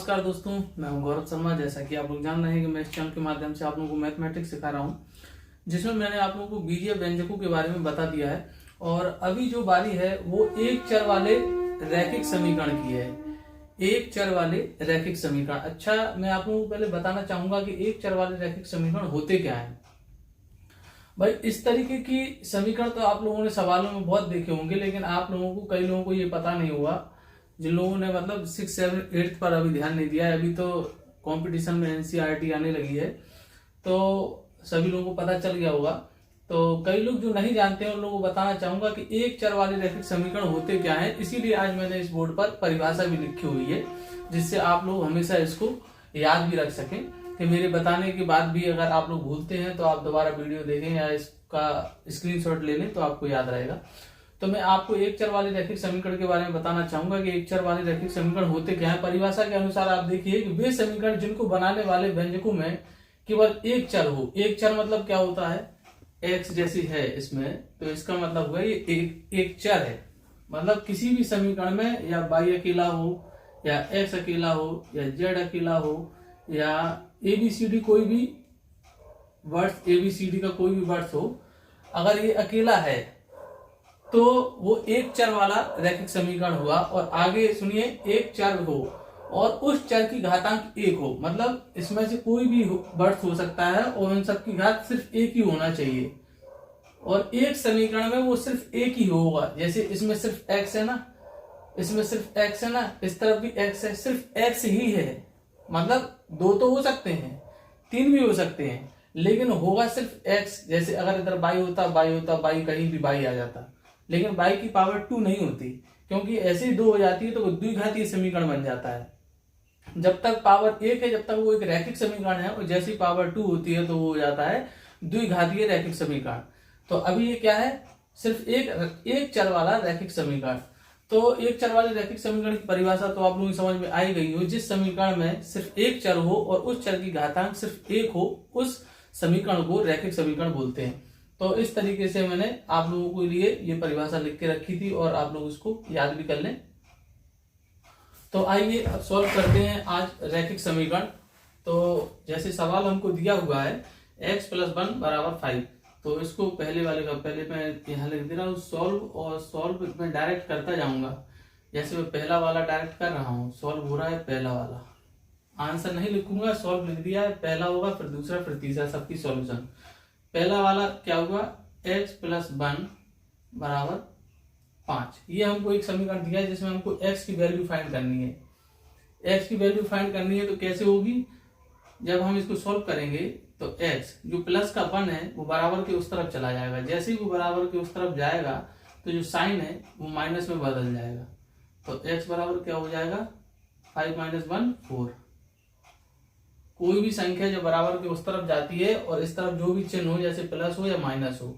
नमस्कार दोस्तों, मैं हूं गौरव शर्मा। जैसा कि आप लोग जान रहे हैं कि मैं इस चैनल के माध्यम से आप लोगों को मैथमेटिक्स सिखा रहा हूं, जिसमें मैंने आप लोगों को बीजीय व्यंजकों के बारे में बता दिया है। और अभी जो बारी है वो एक चर वाले रैखिक समीकरण की है। एक चर वाले रैखिक समीकरण। अच्छा, मैं आप लोगों को पहले बताना चाहूंगा कि एक चर वाले रैखिक समीकरण होते क्या है। भाई, इस तरीके की समीकरण तो आप लोगों ने सवालों में बहुत देखे होंगे, लेकिन आप लोगों को, कई लोगों को ये पता नहीं हुआ, जिन लोगों ने मतलब 6, 7, 8 पर अभी ध्यान नहीं दिया है। अभी तो कंपटीशन में एनसीईआरटी आने लगी है, तो सभी लोगों को पता चल गया होगा। तो कई लोग जो नहीं जानते हैं उन लोगों को बताना चाहूंगा कि एक चर वाले रैखिक समीकरण होते क्या है। इसीलिए आज मैंने इस बोर्ड पर परिभाषा भी लिखी हुई है, जिससे आप लोग हमेशा इसको याद भी रख सकें, कि मेरे बताने के बाद भी अगर आप लोग भूलते हैं तो आप दोबारा वीडियो देखें या इसका स्क्रीनशॉट ले लें तो आपको याद रहेगा। तो मैं आपको एक चर वाले रैखिक समीकरण के बारे में बताना चाहूंगा कि एक चर वाले रैखिक समीकरण होते क्या है। परिभाषा के अनुसार आप देखिए कि वे समीकरण जिनको बनाने वाले व्यंजकों में केवल एक चर हो। एक चर मतलब क्या होता है, एक्स जैसी है इसमें, तो इसका मतलब हुआ ये एक चर है। मतलब किसी भी समीकरण में या वाई अकेला हो या एक्स अकेला हो या जेड अकेला हो या एबीसीडी कोई भी वर्ड्स, एबीसीडी का कोई भी वर्ड्स हो, अगर ये अकेला है तो वो एक चर वाला रैखिक समीकरण हुआ। और आगे सुनिए, एक चर हो और उस चर की घातांक एक हो, मतलब इसमें से कोई भी वर्ड्स हो सकता है और उन सबकी घात सिर्फ एक ही होना चाहिए। और एक समीकरण में वो सिर्फ एक ही होगा। जैसे इसमें सिर्फ एक्स है ना, इसमें सिर्फ एक्स है ना, इस तरफ भी एक्स है, सिर्फ एक्स ही है। मतलब दो तो हो सकते हैं, तीन भी हो सकते हैं, लेकिन होगा सिर्फ एक्स। जैसे अगर इधर बाई होता, बाई कहीं भी बाई आ जाता, लेकिन बाई की पावर 2 नहीं होती, क्योंकि ऐसे ही 2 हो जाती है तो द्विघातीय समीकरण बन जाता है। जब तक पावर 1 है, जब तक वो एक रैखिक समीकरण है, और जैसी पावर 2 होती है तो वो हो जाता है द्विघातीय रैखिक समीकरण। तो अभी ये क्या है, सिर्फ एक चर वाला रैखिक समीकरण। तो एक चर वाले रैखिक समीकरण की परिभाषा तो आप लोगों की समझ में आई गई हो। जिस समीकरण में सिर्फ एक चर हो और उस चर की घातांक सिर्फ एक हो, उस समीकरण को रैखिक समीकरण बोलते हैं। तो इस तरीके से मैंने आप लोगों के लिए ये परिभाषा लिख के रखी थी और आप लोग इसको याद भी कर लें। तो आइए अब सॉल्व करते हैं आज रैखिक समीकरण। तो जैसे सवाल हमको दिया हुआ है x + 1 = 5, तो इसको पहले वाले का पहले मैं यहाँ लिख दे रहा हूँ सॉल्व, और सॉल्व मैं डायरेक्ट करता जाऊंगा। जैसे मैं पहला वाला डायरेक्ट कर रहा हूँ, सॉल्व हो रहा है पहला वाला, आंसर नहीं लिखूंगा, सॉल्व लिख दिया है। पहला होगा, फिर दूसरा, फिर तीसरा, सबकी सॉल्यूशन। पहला वाला क्या हुआ, x + 1 = 5। ये हमको एक समीकरण दिया है जिसमें हमको x की वैल्यू फाइंड करनी है। x की वैल्यू फाइंड करनी है तो कैसे होगी, जब हम इसको सॉल्व करेंगे तो x जो प्लस का 1 है वो बराबर के उस तरफ चला जाएगा। जैसे ही वो बराबर के उस तरफ जाएगा तो जो साइन है वो माइनस में बदल जाएगा। तो x बराबर क्या हो जाएगा, 5 - 1 4। कोई भी संख्या जो बराबर के उस तरफ जाती है और इस तरफ जो भी चिन्ह हो, जैसे प्लस हो या माइनस हो,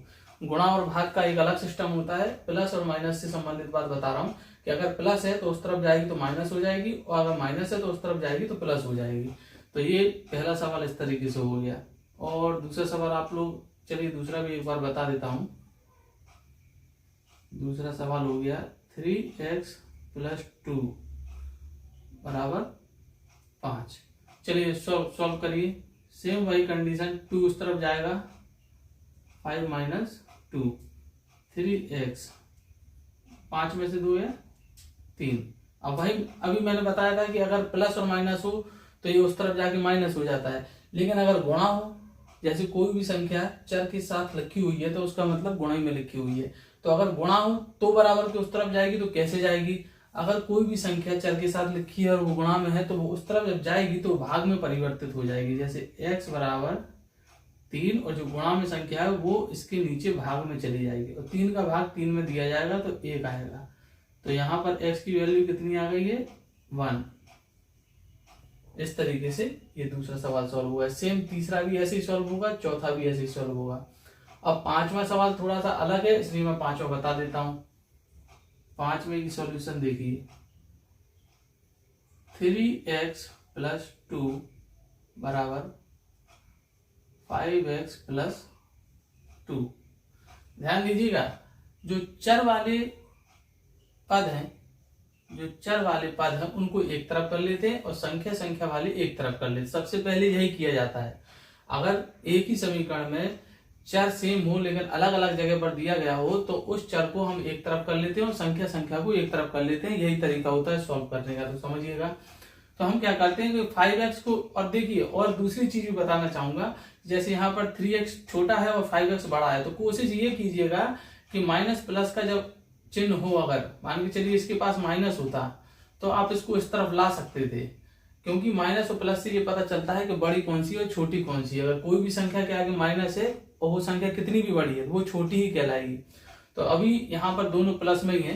गुणा और भाग का एक अलग सिस्टम होता है। प्लस और माइनस से संबंधित बात बता रहा हूं कि अगर प्लस है तो उस तरफ जाएगी तो माइनस हो जाएगी, और अगर माइनस है तो उस तरफ जाएगी तो प्लस हो जाएगी। तो ये पहला सवाल इस तरीके से हो गया। और दूसरा सवाल आप लोग, चलिए दूसरा भी एक बार बता देता हूं। दूसरा सवाल हो गया 3x + 2 = 5। चलिए सॉल्व करिए। सेम वही कंडीशन, 2 उस तरफ जाएगा, 5 - 2 3x, 5 में से 2 है 3। अब भाई अभी मैंने बताया था कि अगर प्लस और माइनस हो तो ये उस तरफ जाके माइनस हो जाता है, लेकिन अगर गुणा हो, जैसे कोई भी संख्या चर के साथ लिखी हुई है तो उसका मतलब गुणा में लिखी हुई है। तो अगर गुणा हो तो बराबर के उस तरफ जाएगी, तो कैसे जाएगी, अगर कोई भी संख्या चर के साथ लिखी है और वो गुणा में है तो वो उस तरफ जब जाएगी तो भाग में परिवर्तित हो जाएगी। जैसे x = 3 और जो गुणा में संख्या है वो इसके नीचे भाग में चली जाएगी, और 3 का भाग 3 में दिया जाएगा तो 1 आएगा। तो यहाँ पर x की वैल्यू कितनी आ गई है, 1। इस तरीके से ये दूसरा सवाल सॉल्व हुआ है। सेम तीसरा भी ऐसे ही सॉल्व होगा, चौथा भी ऐसे ही सॉल्व होगा। अब पांचवा सवाल थोड़ा सा अलग है, इसलिए मैं पांचवा बता देता हूं। पांचवे की सॉल्यूशन देखिए, 3x + 2 = 5x + 2। ध्यान दीजिएगा, जो चर वाले पद हैं जो चर वाले पद हैं उनको एक तरफ कर लेते हैं और संख्या वाले एक तरफ कर लेते हैं। सबसे पहले यही किया जाता है। अगर एक ही समीकरण में चर सेम हो लेकिन अलग अलग जगह पर दिया गया हो तो उस चर को हम एक तरफ कर लेते हैं और संख्या को एक तरफ कर लेते हैं। यही तरीका होता है सॉल्व करने का, तो समझिएगा। तो हम क्या करते हैं कि 5x को, और देखिए और दूसरी चीज भी बताना चाहूंगा, जैसे यहाँ पर 3x छोटा है और 5x बड़ा है, तो कोशिश ये कीजिएगा कि माइनस प्लस का जब चिन्ह हो, अगर मान के चलिए इसके पास माइनस होता तो आप इसको इस तरफ ला सकते थे, क्योंकि माइनस और प्लस से ये पता चलता है कि बड़ी कौन सी है और छोटी कौन सी है। अगर कोई भी संख्या के आगे माइनस है और वो संख्या कितनी भी बड़ी है वो छोटी ही कहलाएगी। तो अभी यहाँ पर दोनों प्लस में ही है,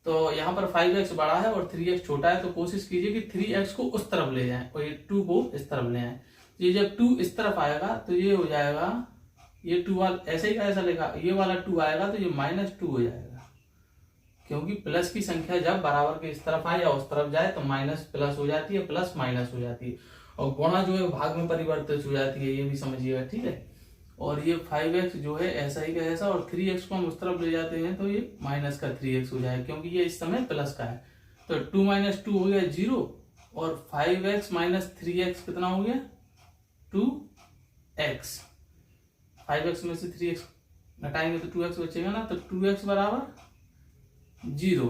तो यहाँ पर 5x बड़ा है और 3x छोटा है, तो कोशिश कीजिए कि 3x को उस तरफ ले जाएं और ये 2 को इस तरफ ले आए। ये जब 2 इस तरफ आएगा तो ये हो जाएगा, ये 2 वाला ऐसे ही ऐसा लेगा, ये वाला 2 आएगा तो ये -2 हो जाएगा, क्योंकि प्लस की संख्या जब बराबर के इस तरफ आए या उस तरफ जाए तो माइनस प्लस हो जाती है, प्लस माइनस हो जाती है, और गुणा जो है भाग में परिवर्तित हो जाती है, ये भी समझिएगा, ठीक है। और ये 5x जो है ऐसा ही का ऐसा, और 3x को हम उस तरफ ले जाते हैं तो ये माइनस का 3x हो जाएगा, क्योंकि ये इस समय प्लस का है। तो 2 - 2 हो गया 0, और 5x - 3x कितना हो गया 2x। 5x में से 3x घटाएंगे तो 2x बचेगा ना, तो 2x बराबर 0,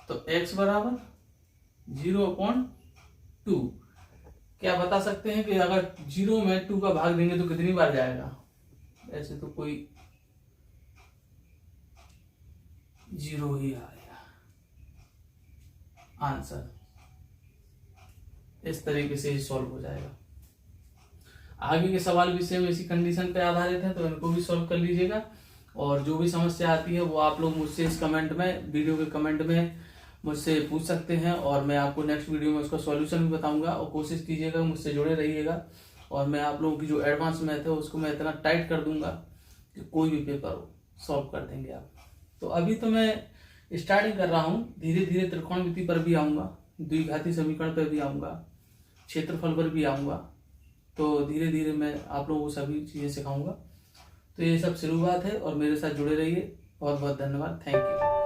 तो x बराबर 0/2। क्या बता सकते हैं कि अगर 0 में 2 का भाग देंगे तो कितनी बार जाएगा? ऐसे तो कोई 0 ही आएगा आंसर। इस तरीके से ही सॉल्व हो जाएगा। आगे के सवाल भी सेम इसी कंडीशन पे आधारित है, तो इनको भी सॉल्व कर लीजिएगा। और जो भी समस्या आती है वो आप लोग मुझसे इस कमेंट में, वीडियो के कमेंट में मुझसे पूछ सकते हैं, और मैं आपको नेक्स्ट वीडियो में उसका सॉल्यूशन भी बताऊंगा। और कोशिश कीजिएगा मुझसे जुड़े रहिएगा, और मैं आप लोगों की जो एडवांस मैथ है उसको मैं इतना टाइट कर दूंगा कि कोई भी पेपर हो सॉल्व कर देंगे आप। तो अभी तो मैं स्टार्टिंग कर रहा हूँ, धीरे धीरे त्रिकोणमिति पर भी आऊँगा, द्विघाती समीकरण पर भी आऊँगा, क्षेत्रफल पर भी आऊँगा। तो धीरे धीरे मैं आप लोगों को सभी चीज़ें सिखाऊंगा। तो ये सब शुरुआत है, और मेरे साथ जुड़े रहिए। बहुत बहुत धन्यवाद, थैंक यू।